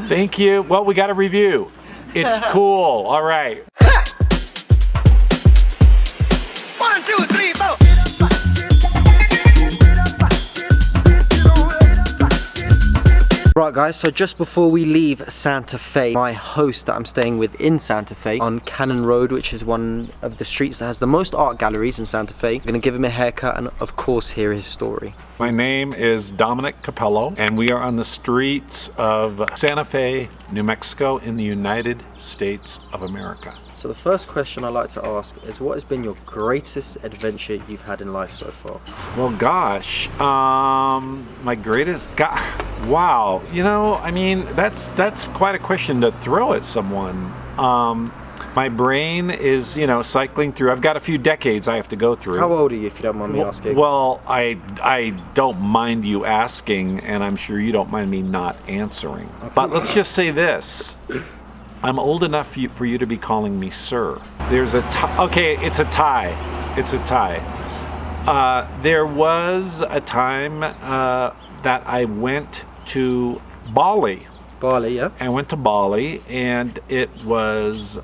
Thank you. Well, we got a review. It's cool. All right. 1, 2, 3, 4. Right guys, so just before we leave Santa Fe, my host that I'm staying with in Santa Fe on Cannon Road, which is one of the streets that has the most art galleries in Santa Fe, I'm gonna give him a haircut and of course hear his story. My name is Dominic Capello, and we are on the streets of Santa Fe, New Mexico in the United States of America. So the first question I like to ask is, what has been your greatest adventure you've had in life so far? Well, gosh, my greatest, wow. You know, I mean, that's quite a question to throw at someone. My brain is, you know, cycling through. I've got a few decades I have to go through. How old are you, if you don't mind me asking? Well, I don't mind you asking, and I'm sure you don't mind me not answering. Okay. But let's just say this. I'm old enough for you to be calling me sir. There's a okay, it's a tie. It's a tie. There was a time that I went to Bali. Bali, yeah. I went to Bali, and it was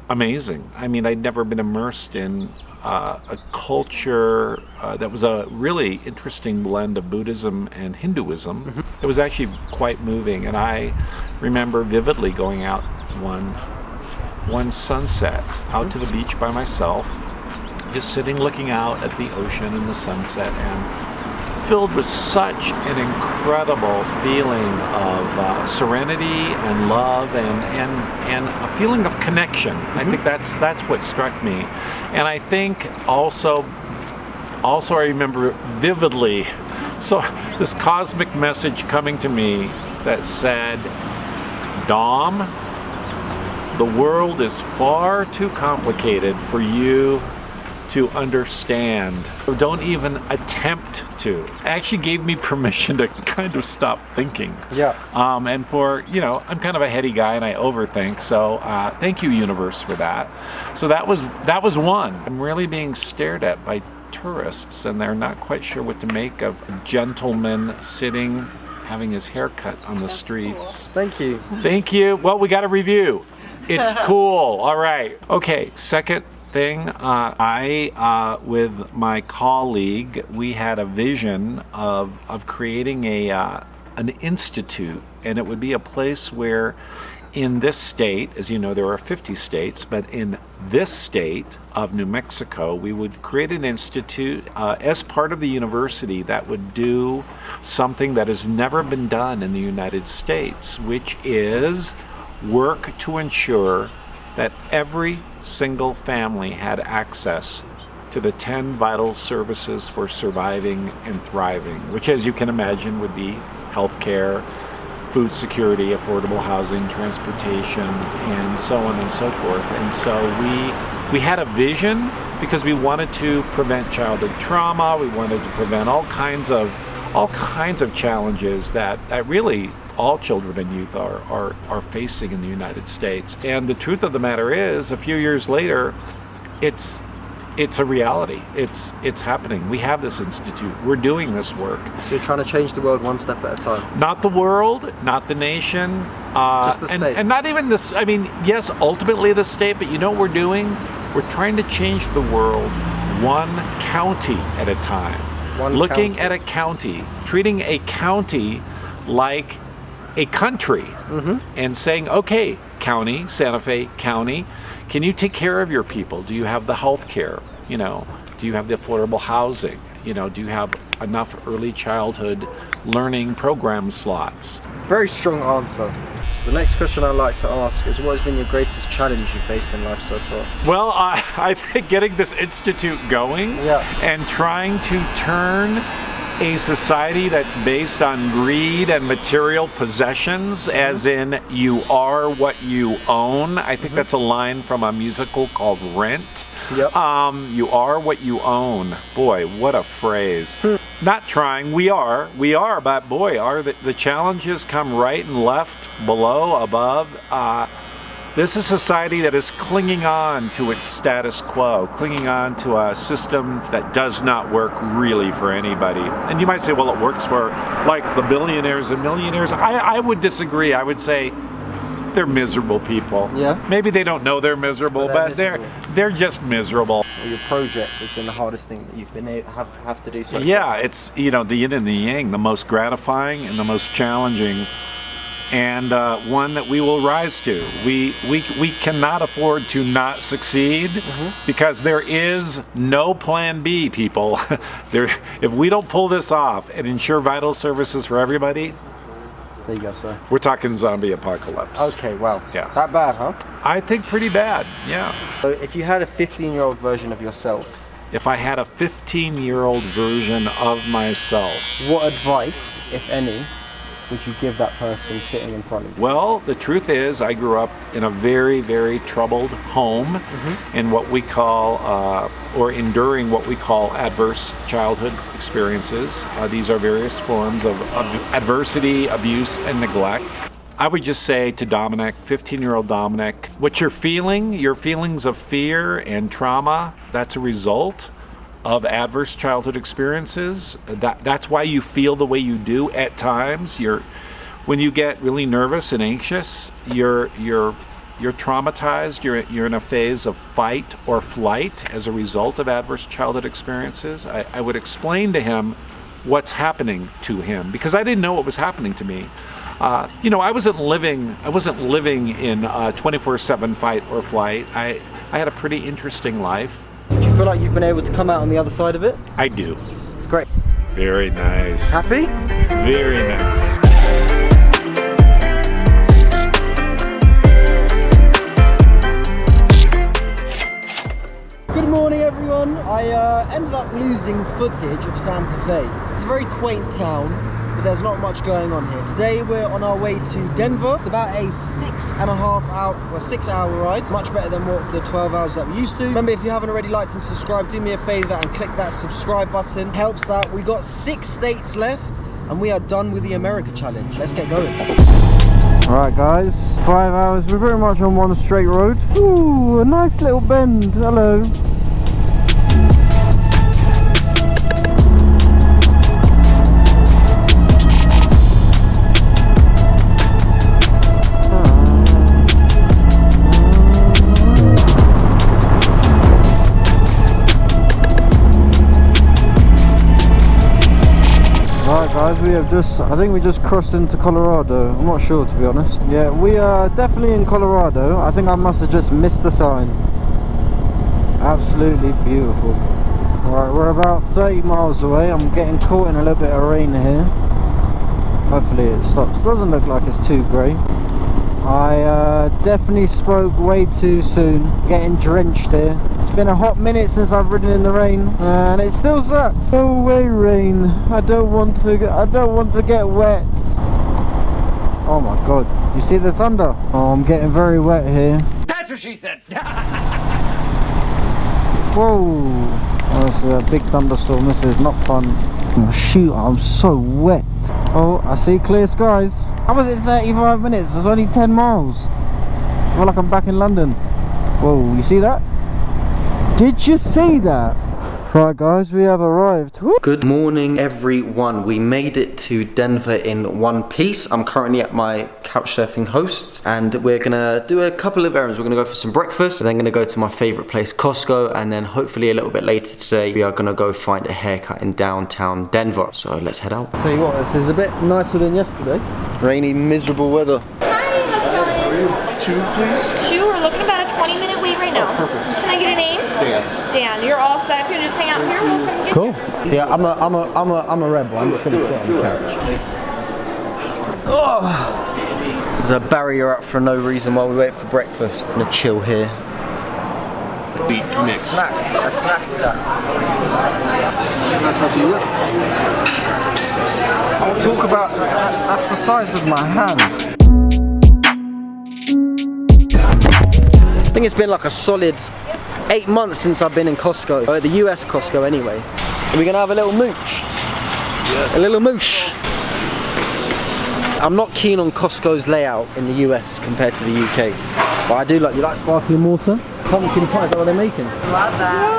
amazing. I mean, I'd never been immersed in a culture that was a really interesting blend of Buddhism and Hinduism. Mm-hmm. It was actually quite moving, and I remember vividly going out one sunset out to the beach by myself, just sitting looking out at the ocean and the sunset, and filled with such an incredible feeling of serenity and love and a feeling of connection. Mm-hmm. I think that's what struck me. And I think also I remember vividly this cosmic message coming to me that said, Dom, the world is far too complicated for you to understand. Don't even attempt to. It actually gave me permission to kind of stop thinking. Yeah. And for, you know, I'm kind of a heady guy and I overthink, so thank you, universe, for that. So that was one. I'm really being stared at by tourists, and they're not quite sure what to make of a gentleman sitting, having his hair cut on the streets. Cool. Thank you. Thank you. Well, we got a review. It's cool. All right. Okay, second thing, I with my colleague, we had a vision of creating an institute, and it would be a place where in this state, as you know, there are 50 states, but in this state of New Mexico, we would create an institute as part of the university that would do something that has never been done in the United States, which is work to ensure that every single family had access to the 10 vital services for surviving and thriving, which, as you can imagine, would be healthcare, food security, affordable housing, transportation, and so on and so forth. And so we had a vision because we wanted to prevent childhood trauma. We wanted to prevent all kinds of challenges that really all children and youth are facing in the United States. And the truth of the matter is, a few years later, it's a reality. It's happening. We have this institute. We're doing this work. So you're trying to change the world one step at a time. Not the world, not the nation, just the state. And not even this. I mean, yes, ultimately the state. But you know what we're doing? We're trying to change the world one county at a time. Looking at a county, treating a county like a country, mm-hmm. and saying, okay, county, Santa Fe County, can you take care of your people? Do you have the health care? You know, do you have the affordable housing? You know, do you have enough early childhood learning program slots? Very strong answer. So the next question I'd like to ask is, what has been your greatest challenge you faced in life so far? Well, I think getting this institute going, and trying to turn a society that's based on greed and material possessions, mm-hmm. as in you are what you own. I think, mm-hmm. that's a line from a musical called Rent. Yep. You are what you own. Boy, what a phrase. Not trying, we are, but boy, the challenges come right and left, below, above. This is a society that is clinging on to its status quo, clinging on to a system that does not work really for anybody. And you might say, well, it works for like the billionaires and millionaires. I would disagree. I would say They're miserable people. Yeah? Maybe they don't know they're miserable, But they're they're just miserable. Well, your project has been the hardest thing that you've been have to do so far. Yeah, it's, you know, the yin and the yang, the most gratifying and the most challenging, and one that we will rise to. We cannot afford to not succeed, because there is no plan B, people. If we don't pull this off and ensure vital services for everybody, There you go, sir. we're talking zombie apocalypse. Okay, wow. Yeah. That bad, huh? I think pretty bad, yeah. So if you had a 15-year-old version of yourself, If I had a 15-year-old version of myself, what advice, if any, would you give that person sitting in front of you? well, the truth is, I grew up in a very, very troubled home in what we call, or enduring what we call adverse childhood experiences. These are various forms of adversity, abuse, and neglect. I would just say to Dominic, 15-year-old Dominic, what you're feeling, your feelings of fear and trauma, that's a result of adverse childhood experiences. That's why you feel the way you do at times. When you get really nervous and anxious, you're traumatized. You're in a phase of fight or flight as a result of adverse childhood experiences. I would explain to him what's happening to him, because I didn't know what was happening to me. You know, I wasn't living in 24/7 fight or flight. I had a pretty interesting life. Do you feel like you've been able to come out on the other side of it? I do. It's great. Very nice. Happy? Very nice. Good morning, everyone. I ended up losing footage of Santa Fe. It's a very quaint town, but there's not much going on here. Today we're on our way to Denver. It's about a 6-hour ride. Much better than what for the 12 hours that we used to. Remember, if you haven't already liked and subscribed, do me a favor and click that subscribe button. Helps out. We got 6 states left and we are done with the America Challenge. Let's get going. Alright guys, 5 hours. We're pretty much on one straight road. Ooh, a nice little bend. Hello. Guys, I think we just crossed into Colorado. I'm not sure, to be honest. Yeah, we are definitely in Colorado. I think I must have just missed the sign. Absolutely beautiful. Alright, we're about 30 miles away. I'm getting caught in a little bit of rain here. Hopefully it stops. Doesn't look like it's too grey. I definitely spoke way too soon. Getting drenched here. It's been a hot minute since I've ridden in the rain, and it still sucks. No way, rain. I don't want to get wet. Oh my god! You see the thunder? Oh, I'm getting very wet here. That's what she said. Whoa! Oh, it's a big thunderstorm. This is not fun. Oh, shoot! I'm so wet. Oh, I see clear skies. How was it 35 minutes? It's only 10 miles. I feel like I'm back in London. Whoa, you see that? Did you see that? Right guys, we have arrived. Woo. Good morning everyone. We made it to Denver in one piece. I'm currently at my couchsurfing hosts and we're gonna do a couple of errands. We're gonna go for some breakfast and then gonna go to my favorite place, Costco, and then hopefully a little bit later today we are gonna go find a haircut in downtown Denver. So let's head out. Tell you what, this is a bit nicer than yesterday. Rainy, miserable weather. Hi, how's it going? 2 please. 2, we're looking about a 20-minute wait right now. Oh, perfect. Can I get a name? Dan. Dan, you're all set. If you just hang out here, we'll come get Cool. you. See, I'm a rebel. I'm just gonna sit on the couch. Oh. There's a barrier up for no reason while we wait for breakfast. I'm gonna chill here. Beat mix. A snack attack. Talk about that's the size of my hand. I think it's been like a solid 8 months since I've been in Costco, or the US Costco anyway. Are we gonna have a little mooch? Yes. A little mooch. I'm not keen on Costco's layout in the US compared to the UK, but I do like. You like sparkling water? Pumpkin pie, is that what they're making? Love that.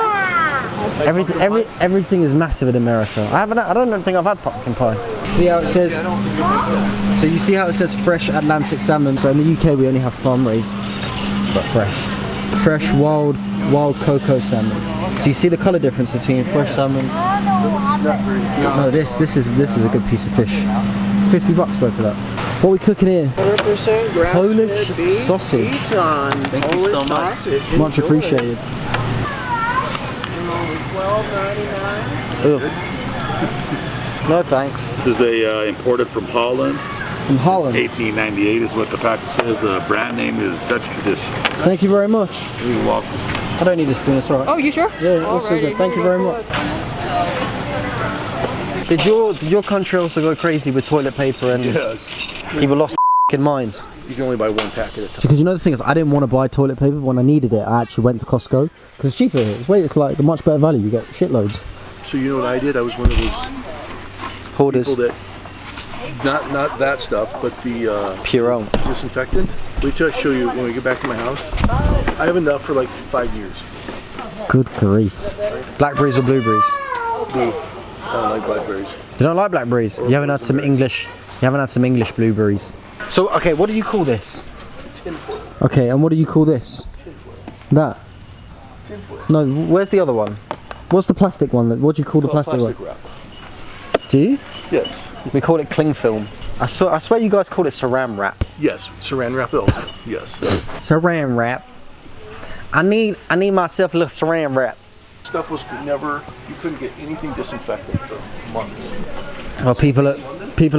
Everything is massive in America. I don't think I've had pumpkin pie. See how it says? So you see how it says fresh Atlantic salmon? So in the UK we only have farm raised, but fresh wild cocoa salmon. So you see the colour difference between fresh salmon. No, this is a good piece of fish. $50 though for that. What are we cooking here? 100% Polish sausage. Thank you so much. Much appreciated. Ugh. No thanks. This is a imported from Holland. From Holland. 1898 is what the package says. The brand name is Dutch Tradition. Thank you very much. You're welcome. I don't need a spoon, it's alright. Oh, you sure? Yeah, also good. Thank you very much. Did your country also go crazy with toilet paper and people lost their minds? You can only buy one pack at a time. Because you know the thing is, I didn't want to buy toilet paper when I needed it. I actually went to Costco because it's cheaper here. It's like a much better value. You get shitloads. So you know what I did? I was one of those Hoarders. people that, not that stuff, but the Purell. disinfectant. Wait till I show you when we get back to my house. I have enough for like 5 years. Good grief. Blackberries or blueberries? Blue. I don't like blackberries. You don't like blackberries? You haven't had some English. You haven't had some English blueberries. So okay, what do you call this? Tinfoil. Okay, and what do you call this? That. Tinfoil. No, where's the other one? What's the plastic one? What do you call the plastic one? wrap. Do you? Yes. We call it cling film. I swear you guys call it saran wrap. Yes. Saran wrap. Yes. Saran wrap. I need myself a little saran wrap. Stuff was never. You couldn't get anything disinfectant for months. Well, people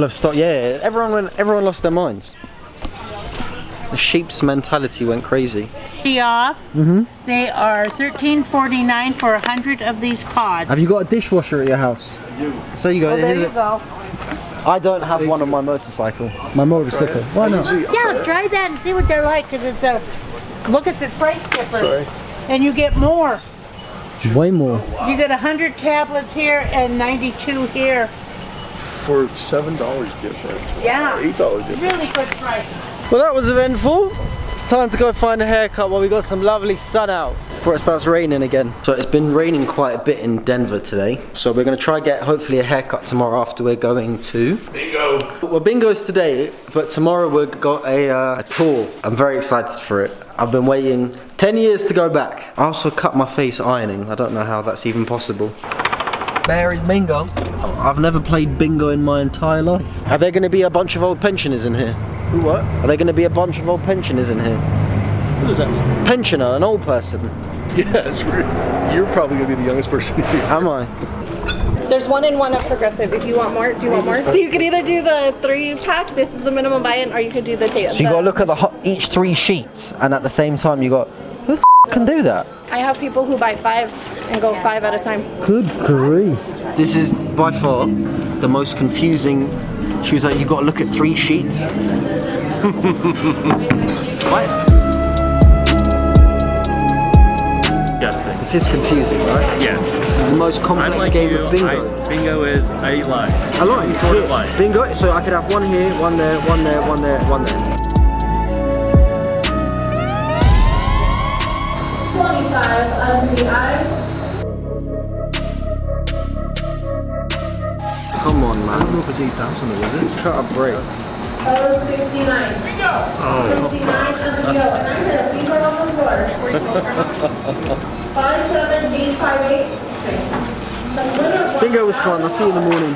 have stopped. Yeah, everyone lost their minds. The sheep's mentality went crazy. Off. They are $13.49 for 100 of these pods. Have you got a dishwasher at your house? So you go. There you go. I don't have one on my motorcycle. My motorcycle. Why not? Yeah, try that and see what they're like, because it's a look at the price difference, and you get more. Way more. You get 100 tablets here and 92 here. For $7 different. Yeah. $8 different. Really good price. Well, that was eventful. It's time to go find a haircut while we got some lovely sun out before it starts raining again. So it's been raining quite a bit in Denver today. So we're going to try get hopefully a haircut tomorrow after we're going to Bingo. Well, bingo's today, but tomorrow we've got a tour. I'm very excited for it. I've been waiting 10 years to go back. I also cut my face ironing. I don't know how that's even possible. There is bingo. I've never played bingo in my entire life. Are there going to be a bunch of old pensioners in here? Who what? Are there going to be a bunch of old pensioners in here? What does that mean? Pensioner, an old person. Yes, you're probably going to be the youngest person here. Am I? There's 1 in 1 of Progressive. If you want more, do you want more? So you can either do the 3-pack, this is the minimum buy-in, or you could do the tape. So you got to look at each 3 sheets, and at the same time you got, who the can do that? I have people who buy 5 and go 5 at a time. Good grief. This is by far the most confusing. She was like, you got to look at 3 sheets. What? Yes. This is confusing, right? Yes. This is the most complex I'm like game you. of bingo. Bingo is a lie. A lie? Any sort of lie. Bingo, so I could have 1 here, 1 there, 1 there, 1 there, 1 there. 25 under the eye. Come on, man. I don't know if it's 8,000 though, is it? Cut a break. Oh, 69. Bingo! 69 under the O. And I'm going to leave her on the floor. 57, 858. Bingo was fun. I'll see you in the morning.